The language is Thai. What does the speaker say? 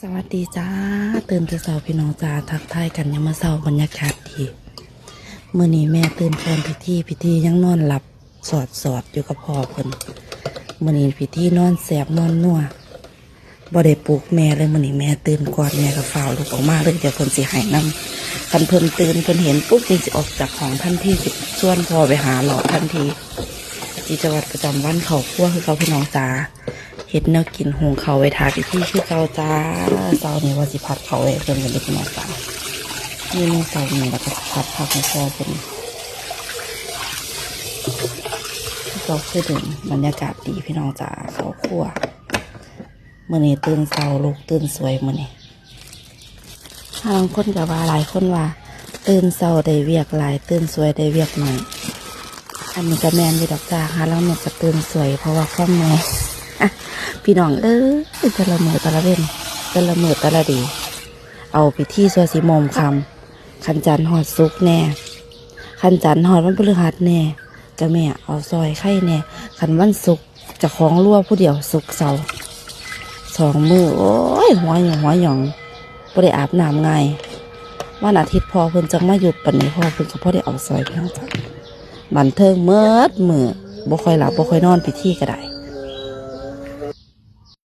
สวัสดีจ้าตื่นแต่เช้าพี่น้องจ้าทักทายกันยังมาเช้าบรรยากาศดีเมื่อนี้แม่ตื่นก่อนพิธียังนอนหลับสอดอยู่กับพ่อเพิ่นเมื่อนี้พิธีนอนแสบนอนนัวบ่ได้ปลุกแม่เลยเมื่อนี้แม่ตื่นก่อนแม่ก็ฝ้าวลุกออกมาเลยเดี๋ยวเพิ่นสิให้นำคันเพิ่นตื่นเพิ่นเห็นปุ๊บนี่สิออกจากห้องทันทีสิชวนพ่อไปหาหลอดทันทีกิจวัตรประจำวันเขาครัวคือเขาพี่น้องจ้าเฮ็ดแนวกินหุงเขาวไว้ทาพิธีคือเขาจ้าเช้านี้ว่าสิพัดเขาไว้เพิ่นกันเลยพี่น้องจ้านี่ในเช้านี้แล้วก็พัดผักให้พ่อเพิ่นเราคือถึงบรรยากาศดีพี่น้องจ้าเขาครัวมื้อนี้ตื่นเช้าลูกตื่นสวยมื้อนี้บางคนก็ว่าหลายคนว่าตื่นเช้าได้เวียกหลายตื่นสวยได้เวียกน้อยอันนี้ก็แม่นอยู่ดอกจ้าค่ะแล้วหนูก็ตื่นสวยเพราะว่าความเมื่อยพี่น้องแต่ละมือแต่ละเว้นแต่ละมือแต่ละดีเอาพิธีสวดสีมอมคำขันจันหอดซุกแน่ขันจันหอดวันพฤหัสแน่จะแม่เอาซอยไข่แน่ขันวันศุกร์จะคล้องรั่วผู้เดียวศุกร์เสาร์2 มือโอ้ยหัวหยองบ่ได้อาบน้ำไงวันอาทิตย์พอเพิ่นจังมาหยุดปันนี้พอเพิ่นก็พอได้เอาซอยพี่น้องจ้ะบันเทิงเมื่อมือบ่ค่อยหลับบ่ค่อยนอนพิธีก็ได้